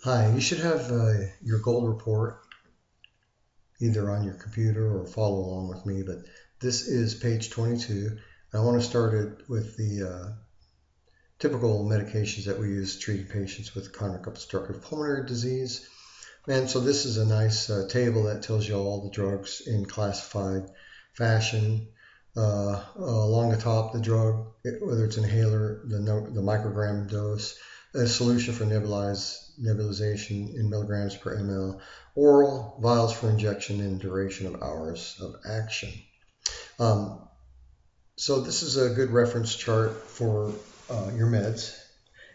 Hi, you should have your goal report either on your computer or follow along with me, but this is page 22. I want to start it with the typical medications that we use treating patients with chronic obstructive pulmonary disease. And so this is a nice table that tells you all the drugs in classified fashion. Along the top, the drug, whether it's inhaler, the microgram dose, a solution for nebulization in milligrams per ml, oral, vials for injection, and duration of hours of action. So this is a good reference chart for your meds,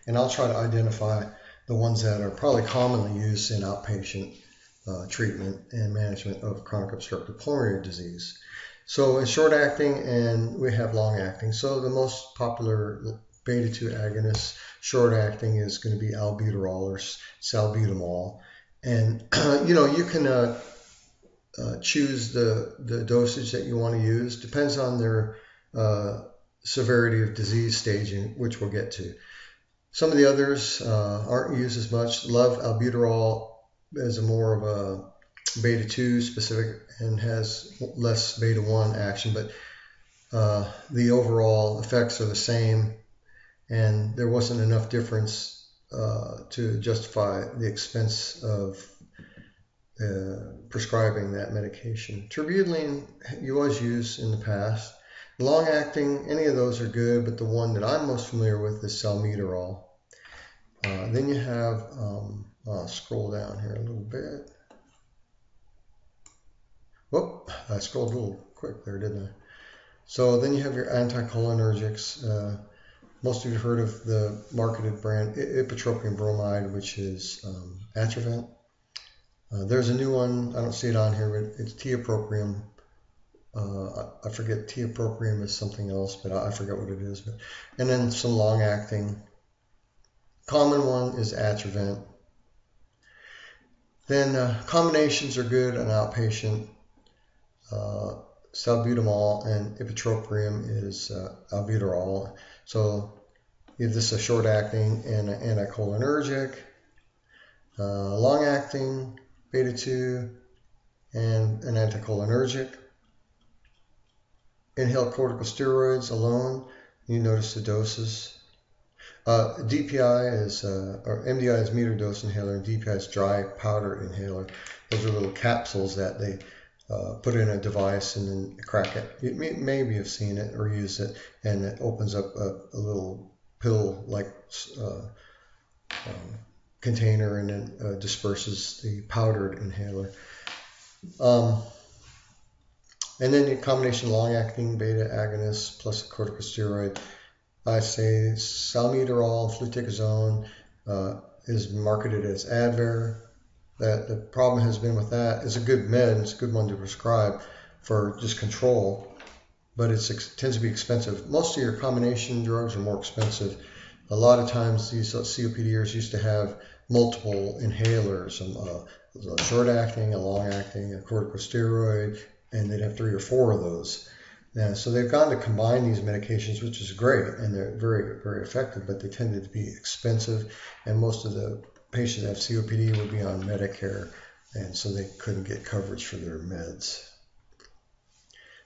and I'll try to identify the ones that are probably commonly used in outpatient treatment and management of chronic obstructive pulmonary disease. So it's short acting and we have long acting. So the most popular beta 2 agonist short acting is going to be albuterol or salbutamol. And you can choose the dosage that you want to use. Depends on their severity of disease staging, which we'll get to. Some of the others aren't used as much. Love albuterol as a more of a beta 2 specific and has less beta 1 action, but the overall effects are the same, and there wasn't enough difference to justify the expense of prescribing that medication. Terbutaline you always use in the past. Long acting, any of those are good, but the one that I'm most familiar with is salmeterol. Then you have, I'll scroll down here a little bit. Whoop, I scrolled a little quick there, didn't I? So then you have your anticholinergics. Most of you have heard of the marketed brand ipratropium bromide, which is Atrovent. There's a new one, I don't see it on here, but it's tiopropium. I forget, tiopropium is something else, but I forget what it is. And then some long-acting. Common one is Atrovent. Then combinations are good on outpatient. Salbutamol and ipratropium is albuterol. So if this is a short-acting and an anticholinergic, long-acting, beta 2, and an anticholinergic. Inhaled corticosteroids alone, you notice the doses. DPI is, or MDI is meter dose inhaler, and DPI is dry powder inhaler. Those are little capsules that they put in a device and then crack it. You maybe have seen it or used it, and it opens up a little pill-like container and then disperses the powdered inhaler. And then the combination long-acting beta agonist plus a corticosteroid. I say salmeterol, fluticasone is marketed as Advair. The problem has been with that, it's a good med, it's a good one to prescribe for just control, but it tends to be expensive. Most of your combination drugs are more expensive. A lot of times these COPDers used to have multiple inhalers, a short-acting, a long-acting, a corticosteroid, and they'd have 3 or 4 of those. And so they've gone to combine these medications, which is great, and they're very, very effective, but they tended to be expensive, and most of the patients that have COPD would be on Medicare, and so they couldn't get coverage for their meds.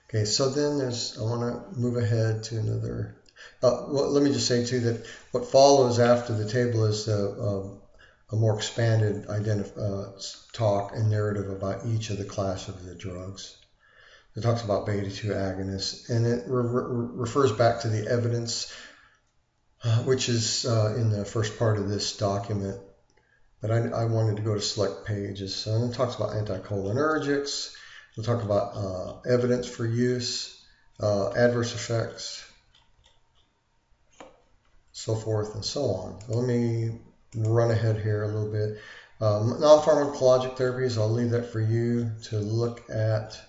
Okay, so then I want to move ahead to another. Well, let me just say too that what follows after the table is a more expanded talk and narrative about each of the class of the drugs. It talks about beta 2 agonists, and it refers back to the evidence, which is in the first part of this document. But I wanted to go to select pages. So it talks about anticholinergics. We'll talk about evidence for use, adverse effects, so forth and so on. Let me run ahead here a little bit. Non-pharmacologic therapies, I'll leave that for you to look at.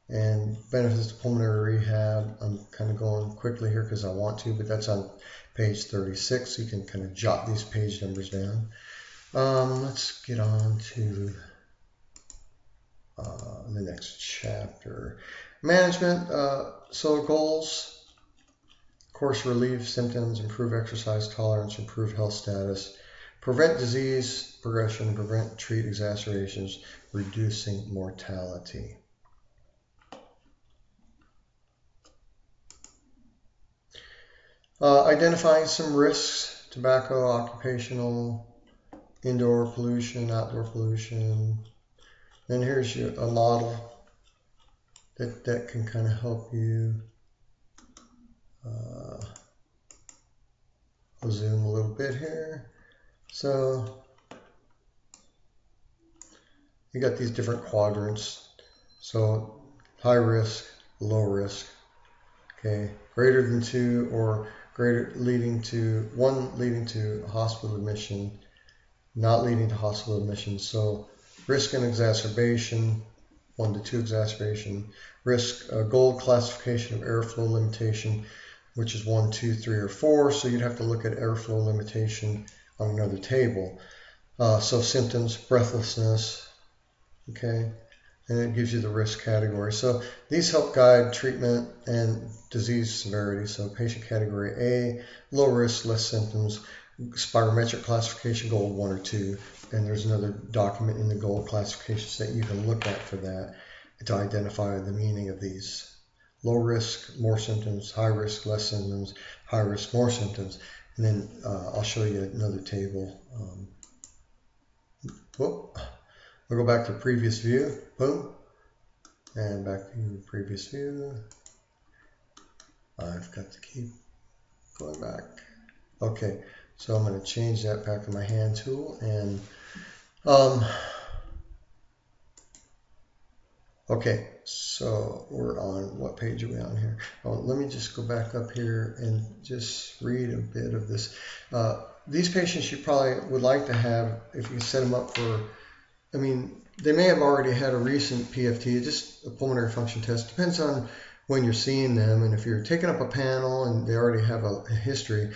And benefits of pulmonary rehab, I'm kind of going quickly here because I want to, but that's on page 36. So you can kind of jot these page numbers down. Let's get on to the next chapter. Management, so goals, of course, relieve symptoms, improve exercise tolerance, improve health status, prevent disease progression, prevent, treat exacerbations, reducing mortality. Identifying some risks: tobacco, occupational, indoor pollution, outdoor pollution. Then here's a model that can kind of help you. I'll zoom a little bit here. So you got these different quadrants. So high risk, low risk. Okay, greater than 2 or greater leading to 1 leading to hospital admission, not leading to hospital admission. So risk and exacerbation, 1 to 2 exacerbation. Risk, gold classification of airflow limitation, which is 1, 2, 3, or 4. So you'd have to look at airflow limitation on another table. So symptoms: breathlessness, okay, and it gives you the risk category. So these help guide treatment and disease severity. So patient category A, low risk, less symptoms, spirometric classification, gold 1 or 2. And there's another document in the gold classifications that you can look at for that to identify the meaning of these. Low risk, more symptoms; high risk, less symptoms; high risk, more symptoms. And then I'll show you another table. We'll go back to previous view. Boom. And back to previous view. I've got to keep going back. Okay, so I'm going to change that back to my hand tool. And okay, so we're on, what page are we on here? Oh, let me just go back up here and just read a bit of this. These patients you probably would like to have, if you set them up for, I mean, they may have already had a recent PFT, just a pulmonary function test. Depends on when you're seeing them, and if you're taking up a panel and they already have a history,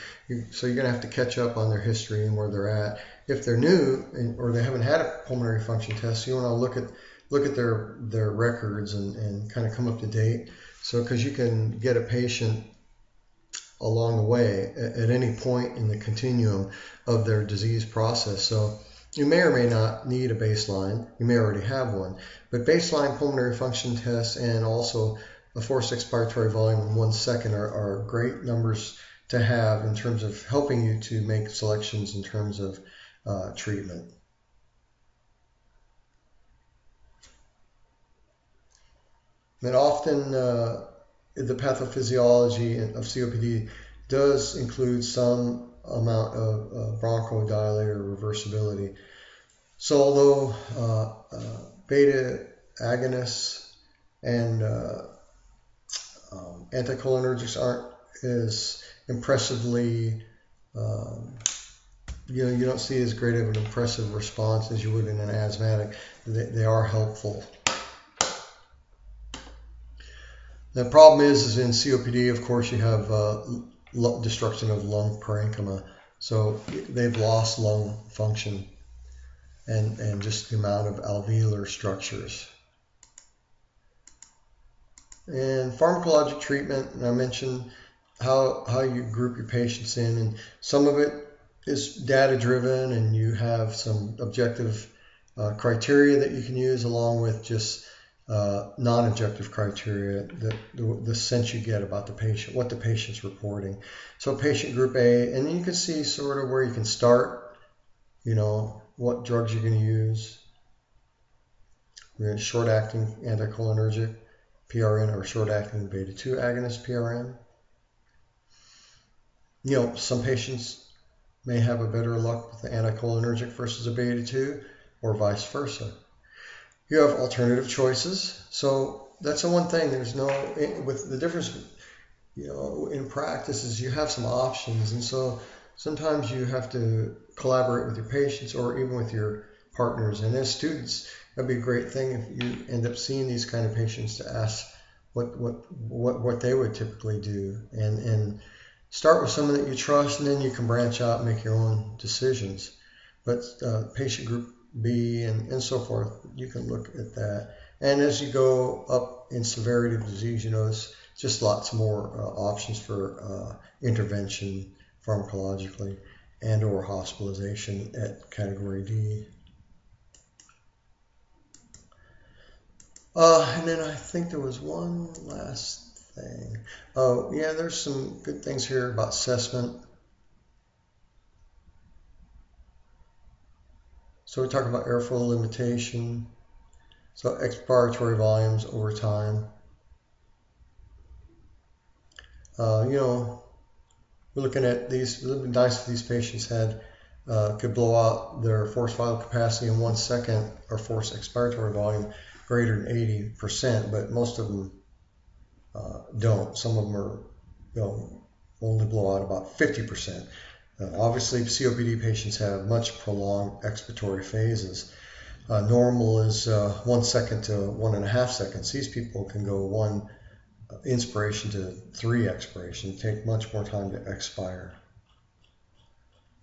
so you're going to have to catch up on their history and where they're at. If they're new or they haven't had a pulmonary function test, you want to look at their records and kind of come up to date. So because you can get a patient along the way at any point in the continuum of their disease process. So you may or may not need a baseline. You may already have one. But baseline pulmonary function tests and also a forced expiratory volume in 1 second are great numbers to have in terms of helping you to make selections in terms of treatment. And often the pathophysiology of COPD does include some amount of bronchodilator reversibility. So although beta agonists and anticholinergics aren't as impressively, you don't see as great of an impressive response as you would in an asthmatic, they are helpful. The problem is in COPD, of course, you have destruction of lung parenchyma. So they've lost lung function and just the amount of alveolar structures. And pharmacologic treatment, and I mentioned how you group your patients in, and some of it is data driven, and you have some objective criteria that you can use along with just non-objective criteria, the sense you get about the patient, what the patient's reporting. So patient group A, and you can see sort of where you can start, what drugs you're going to use. We're in short-acting anticholinergic, PRN, or short-acting beta-2 agonist, PRN. Some patients may have a better luck with the anticholinergic versus a beta-2, or vice versa. You have alternative choices. So that's the one thing. There's no, with the difference, in practice is you have some options. And so sometimes you have to collaborate with your patients or even with your partners. And as students, that'd be a great thing if you end up seeing these kind of patients to ask what they would typically do. And start with someone that you trust, and then you can branch out and make your own decisions. But patient group B and so forth, you can look at that. And as you go up in severity of disease, there's just lots more options for intervention pharmacologically. and or hospitalization at category D. And then I think there was one last thing. Oh, yeah, there's some good things here about assessment. So we talk about airflow limitation. So expiratory volumes over time. We're looking at these. It would be nice if these patients could blow out their forced vital capacity in 1 second, or forced expiratory volume greater than 80%, but most of them don't. Some of them are, only blow out about 50%. Obviously, COPD patients have much prolonged expiratory phases. Normal is 1 second to 1.5 seconds. These people can go 1 inspiration to 3 expiration, take much more time to expire.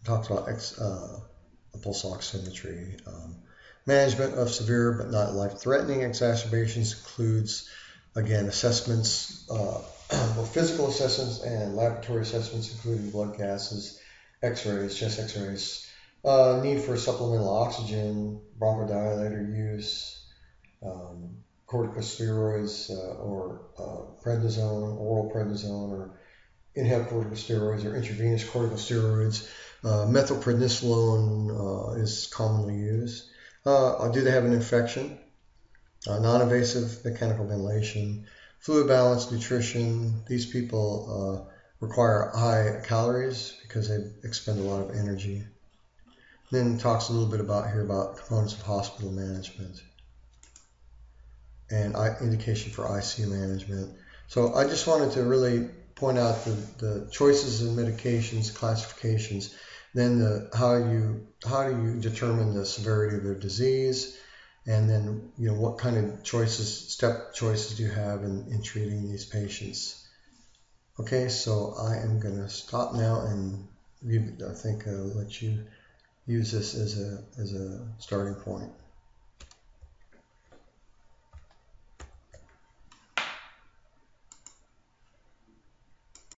Talks about pulse oximetry. Management of severe but not life-threatening exacerbations includes, again, assessments, both physical assessments and laboratory assessments, including blood gases, x-rays, chest x-rays, need for supplemental oxygen, bronchodilator use, corticosteroids or prednisone, oral prednisone, or inhaled corticosteroids or intravenous corticosteroids. Methylprednisolone is commonly used. Do they have an infection? Non-invasive mechanical ventilation, fluid balance, nutrition. These people require high calories because they expend a lot of energy. Then talks a little bit about components of hospital management and indication for ICU management. So I just wanted to really point out the choices of medications, classifications, then how do you determine the severity of their disease, and then what kind of step choices do you have in treating these patients. Okay, so I am going to stop now, and I think let you use this as a starting point.